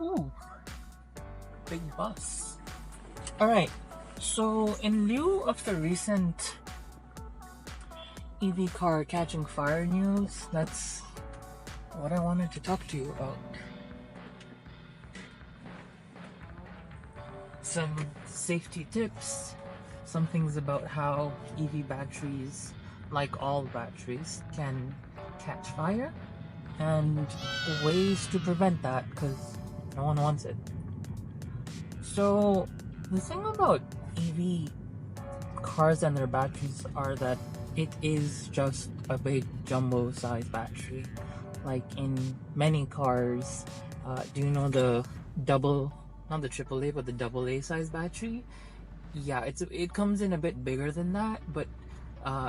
Ooh, big bus. Alright, so in lieu of the recent EV car catching fire news, that's what I wanted to talk to you about. Some safety tips, some things about how EV batteries, like all batteries, can catch fire, and ways to prevent that because no one wants it. So, the thing about EV cars and their batteries are that it is just a big jumbo size battery. Like in many cars, do you know the double, not the AAA, but the AA size battery? Yeah, it comes in a bit bigger than that, but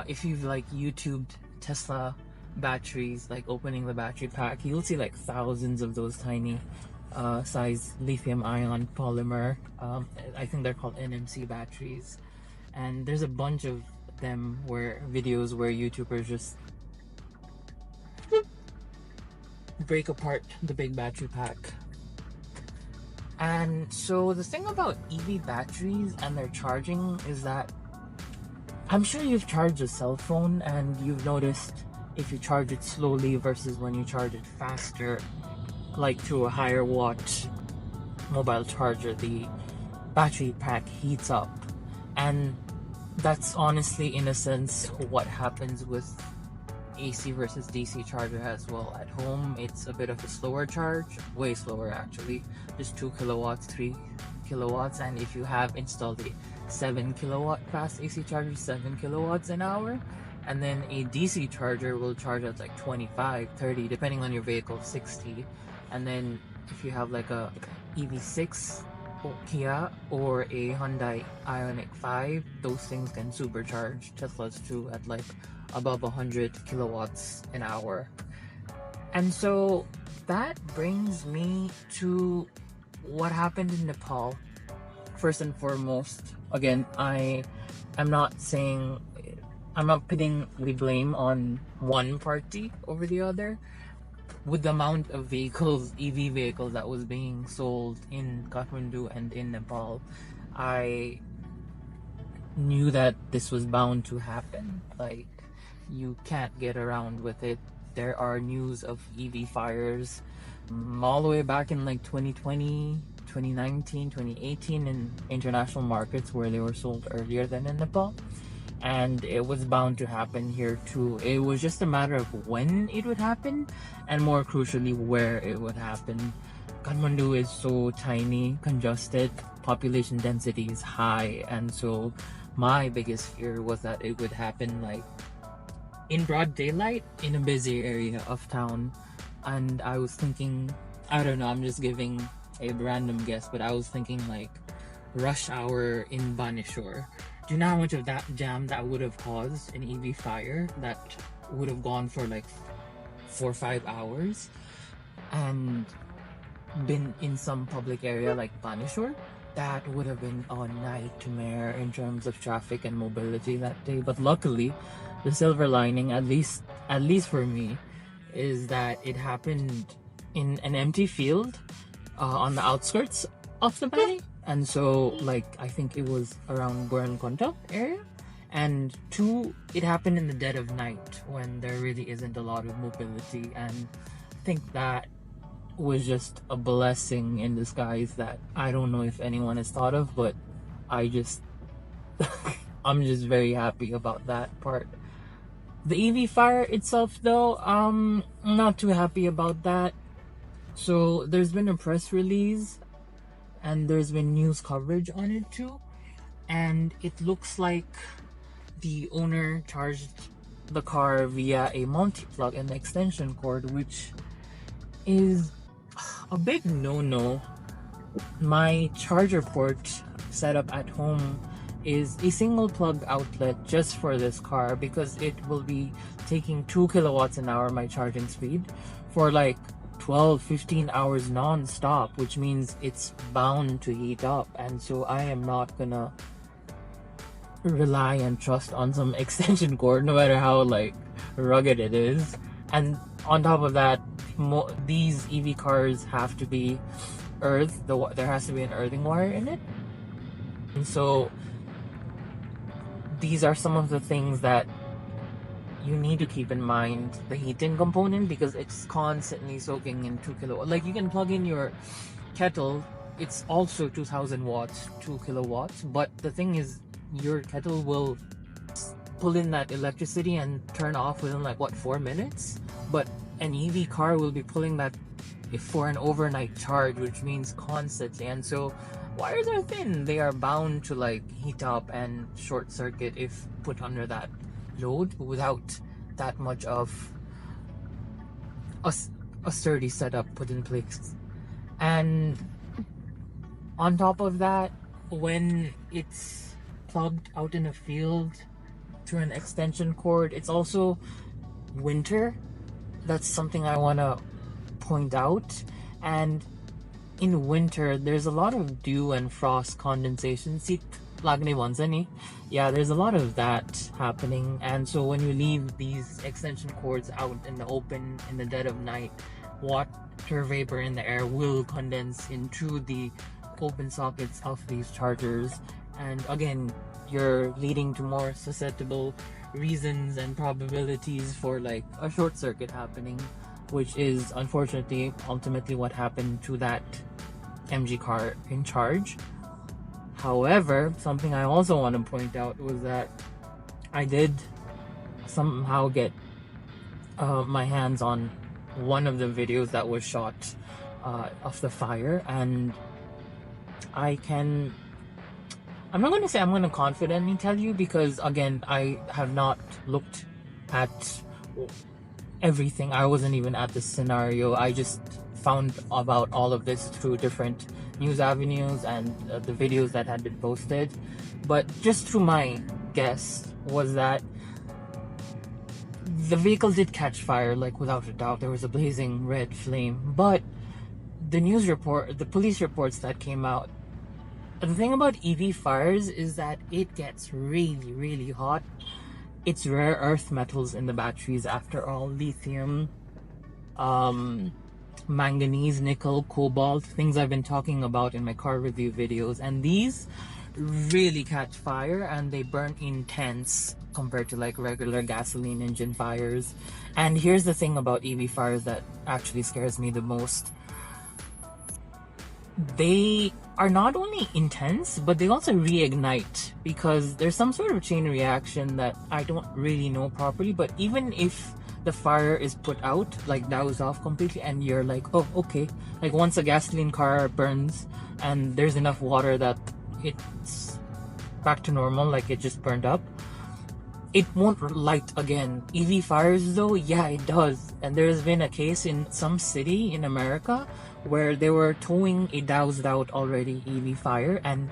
if you've like YouTubed Tesla batteries, like opening the battery pack, you'll see like thousands of those tiny size lithium ion polymer. I think they're called NMC batteries, and there's a bunch of them where videos where YouTubers just break apart the big battery pack. And so the thing about EV batteries and their charging is that I'm sure you've charged a cell phone and you've noticed if you charge it slowly versus when you charge it faster, like to a higher watt mobile charger, the battery pack heats up. And that's honestly, in a sense, what happens with AC versus DC charger as well. At home, it's a bit of a slower charge, way slower actually, just 2 kilowatts, 3 kilowatts, and if you have installed a 7 kilowatt fast AC charger, 7 kilowatts an hour, and then a DC charger will charge at like 25, 30, depending on your vehicle, 60, and then if you have like a EV6 or Kia or a Hyundai Ioniq 5, those things can supercharge. Teslas too at like above 100 kilowatts an hour. And so that brings me to what happened in Nepal. First and foremost, again, I'm not putting the blame on one party over the other. With the amount of vehicles, EV vehicles that was being sold in Kathmandu and in Nepal, I knew that this was bound to happen. Like, you can't get around with it. There are news of EV fires all the way back in like 2020, 2019, 2018 in international markets where they were sold earlier than in Nepal. And it was bound to happen here too. It was just a matter of when it would happen, and more crucially, where it would happen. Kathmandu is so tiny, congested, population density is high, and so my biggest fear was that it would happen like in broad daylight in a busy area of town. And I was thinking, I don't know, I'm just giving a random guess, but I was thinking like rush hour in Banishore. Do you know how much of that jam that would have caused an EV fire that would have gone for like 4 or 5 hours and been in some public area like Banishore? That would have been a nightmare in terms of traffic and mobility that day. But luckily, the silver lining, at least for me, is that it happened in an empty field on the outskirts of the valley. And so, like, I think it was around Buran area. And 2, it happened in the dead of night when there really isn't a lot of mobility. And I think that was just a blessing in disguise that I don't know if anyone has thought of, but I'm just very happy about that part. The EV fire itself though, I'm not too happy about that. So there's been a press release and there's been news coverage on it too, and it looks like the owner charged the car via a multi-plug and extension cord, which is a big no-no. My charger port setup at home is a single plug outlet just for this car because it will be taking 2 kilowatts an hour my charging speed for like 12-15 hours non-stop, which means it's bound to heat up. And so I am not gonna rely and trust on some extension cord, no matter how like rugged it is. And on top of that, these EV cars have to be there has to be an earthing wire in it. And so these are some of the things that you need to keep in mind. The heating component, because it's constantly soaking in 2 kilowatts. Like, you can plug in your kettle, it's also 2000 watts, 2 kilowatts, but the thing is, your kettle will pull in that electricity and turn off within like, what, 4 minutes? But an EV car will be pulling that for an overnight charge, which means constantly. And so wires are thin, they are bound to like heat up and short circuit if put under that load without that much of a sturdy setup put in place. And on top of that, when it's plugged out in a field through an extension cord, it's also winter. That's something I want to point out. And in winter, there's a lot of dew and frost condensation. Yeah, there's a lot of that happening. And so when you leave these extension cords out in the open in the dead of night, water vapor in the air will condense into the open sockets of these chargers. And again, you're leading to more susceptible reasons and probabilities for like a short circuit happening, which is unfortunately ultimately what happened to that MG car in charge. However, something I also want to point out was that I did somehow get my hands on one of the videos that was shot of the fire, and I'm not going to say I'm going to confidently tell you, because again, I have not looked at everything. I wasn't even at the scenario. I just found about all of this through different news avenues and the videos that had been posted. But just through my guess was that the vehicle did catch fire, like without a doubt. There was a blazing red flame. But the police reports that came out, the thing about EV fires is that it gets really, really hot. It's rare earth metals in the batteries, after all. Lithium, manganese, nickel, cobalt, things I've been talking about in my car review videos. And these really catch fire and they burn intense compared to like regular gasoline engine fires. And here's the thing about EV fires that actually scares me the most. They are not only intense, but they also reignite, because there's some sort of chain reaction that I don't really know properly. But even if the fire is put out, like doused off completely, and you're like, oh, okay, like once a gasoline car burns and there's enough water that it's back to normal, like it just burned up, it won't light again. EV fires though, yeah, it does. And there's been a case in some city in America where they were towing a doused out already EV fire, and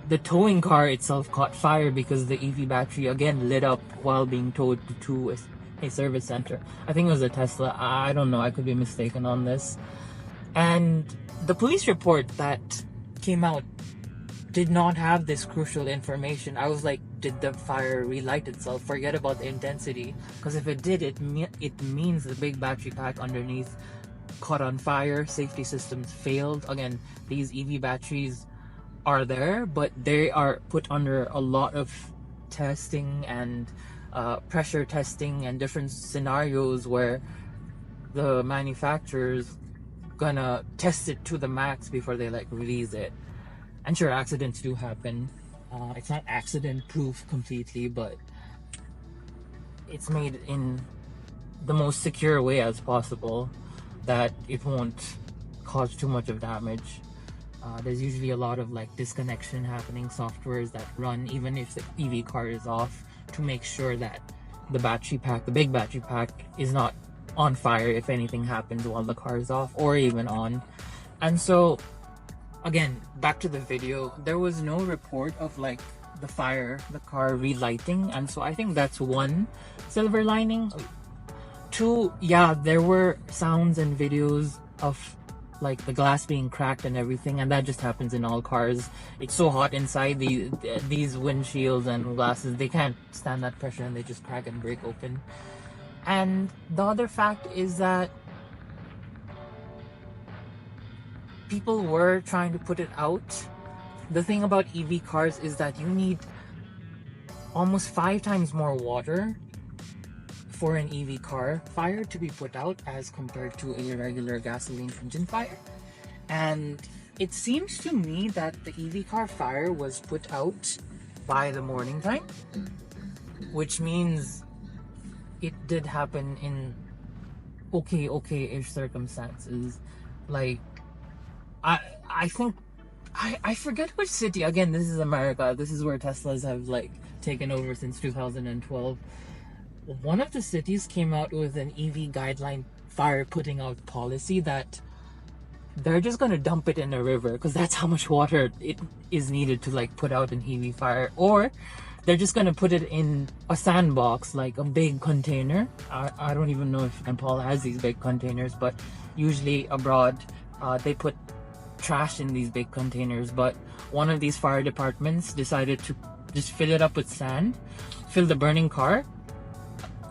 the towing car itself caught fire because the EV battery again lit up while being towed to a service center. I think it was a Tesla. I don't know, I could be mistaken on this. And the police report that came out did not have this crucial information. I was like, did the fire relight itself? Forget about the intensity, because if it did, it means the big battery pack underneath caught on fire, safety systems failed. Again, these EV batteries are there, but they are put under a lot of testing and pressure testing and different scenarios where the manufacturer's gonna test it to the max before they like release it. And sure, accidents do happen. It's not accident proof completely, but it's made in the most secure way as possible, that it won't cause too much of damage. There's usually a lot of like disconnection happening, softwares that run even if the EV car is off, to make sure that the battery pack, the big battery pack, is not on fire if anything happens while the car is off or even on. And so again, back to the video, there was no report of like the car relighting, and so I think that's one silver lining. Two, yeah, there were sounds and videos of like the glass being cracked and everything, and that just happens in all cars. It's so hot inside these windshields and glasses, they can't stand that pressure and they just crack and break open. And the other fact is that people were trying to put it out. The thing about EV cars is that you need almost 5 times more water for an EV car fire to be put out as compared to a regular gasoline engine fire. And it seems to me that the EV car fire was put out by the morning time, which means it did happen in okay-ish circumstances. Like, I think I forget which city. Again, this is America. This is where Teslas have like taken over since 2012. One of the cities came out with an EV guideline fire putting out policy that they're just gonna dump it in a river because that's how much water it is needed to like put out an EV fire, or they're just gonna put it in a sandbox, like a big container. I don't even know if Nepal has these big containers, but usually abroad they put trash in these big containers. But one of these fire departments decided to just fill it up with sand, fill the burning car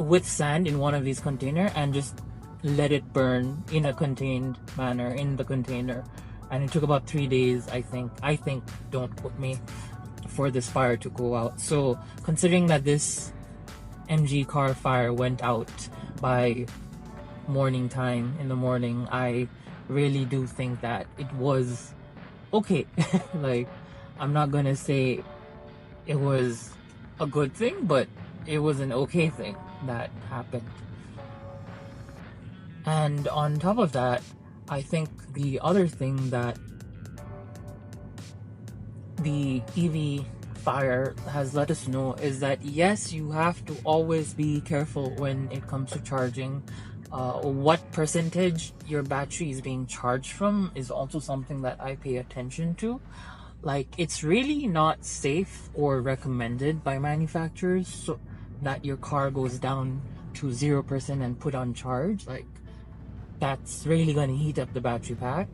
with sand in one of these containers, and just let it burn in a contained manner in the container. And it took about 3 days, I think, don't quote me, for this fire to go out. So considering that this MG car fire went out by morning time in the morning, I really do think that it was okay. Like, I'm not gonna say it was a good thing, but it was an okay thing that happened. And on top of that, I think the other thing that the EV fire has let us know is that yes, you have to always be careful when it comes to charging. What percentage your battery is being charged from is also something that I pay attention to. Like, it's really not safe or recommended by manufacturers so that your car goes down to 0% and put on charge. Like, that's really going to heat up the battery pack,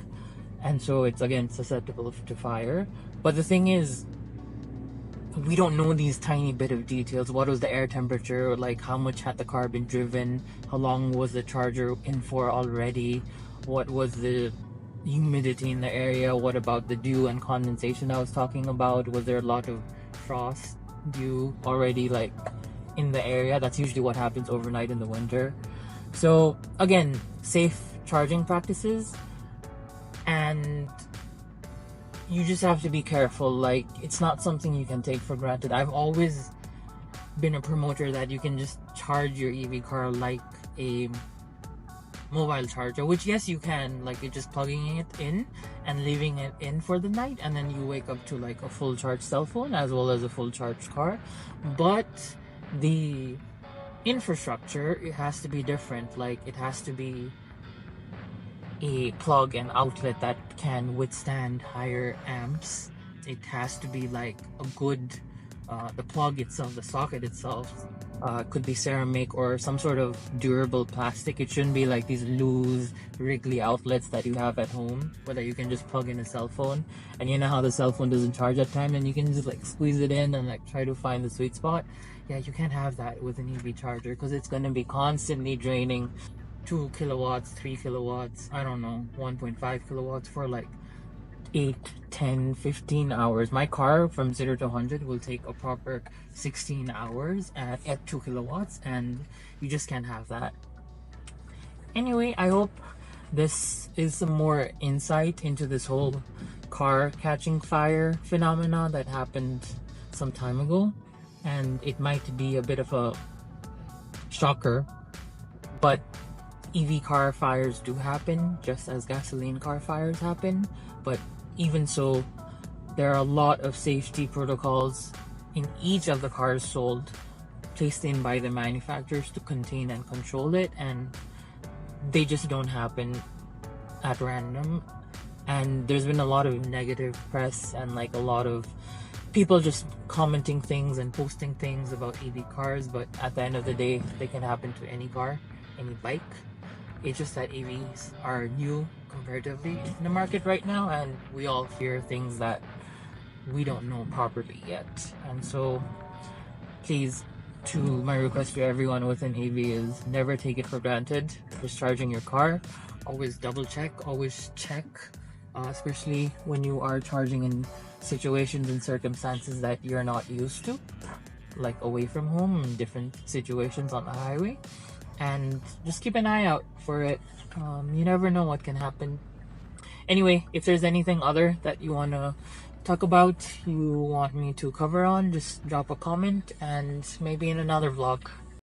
and so it's again susceptible to fire. But the thing is, we don't know these tiny bit of details. What was the air temperature, like how much had the car been driven, how long was the charger in for already, what was the humidity in the area, what about the dew and condensation I was talking about, was there a lot of frost dew already like in the area? That's usually what happens overnight in the winter. So again, safe charging practices, and you just have to be careful. Like, it's not something you can take for granted. I've always been a promoter that you can just charge your EV car like a mobile charger, which yes, you can, like you're just plugging it in and leaving it in for the night, and then you wake up to like a full charge cell phone as well as a full charge car. But the infrastructure, it has to be different. Like, it has to be a plug and outlet that can withstand higher amps. It has to be like a good the plug itself, the socket itself could be ceramic or some sort of durable plastic. It shouldn't be like these loose wriggly outlets that you have at home where that you can just plug in a cell phone, and you know how the cell phone doesn't charge at time and you can just like squeeze it in and like try to find the sweet spot. Yeah, you can't have that with an EV charger because it's going to be constantly draining 2 kilowatts, 3 kilowatts, I don't know, 1.5 kilowatts for like 8, 10, 15 hours. My car from 0 to 100 will take a proper 16 hours at 2 kilowatts, and you just can't have that. Anyway, I hope this is some more insight into this whole car catching fire phenomena that happened some time ago, and it might be a bit of a shocker, but EV car fires do happen just as gasoline car fires happen. But even so, there are a lot of safety protocols in each of the cars sold, placed in by the manufacturers to contain and control it, and they just don't happen at random. And there's been a lot of negative press and like a lot of people just commenting things and posting things about EV cars, but at the end of the day, they can happen to any car, any bike. It's just that EVs are new comparatively in the market right now, and we all fear things that we don't know properly yet. And so please, my request to everyone with an EV is never take it for granted. Just charging your car, always double check, always check especially when you are charging in situations and circumstances that you're not used to, like away from home in different situations on the highway. And just keep an eye out for it. You never know what can happen. Anyway, if there's anything other that you want to talk about, you want me to cover on, just drop a comment, and maybe in another vlog.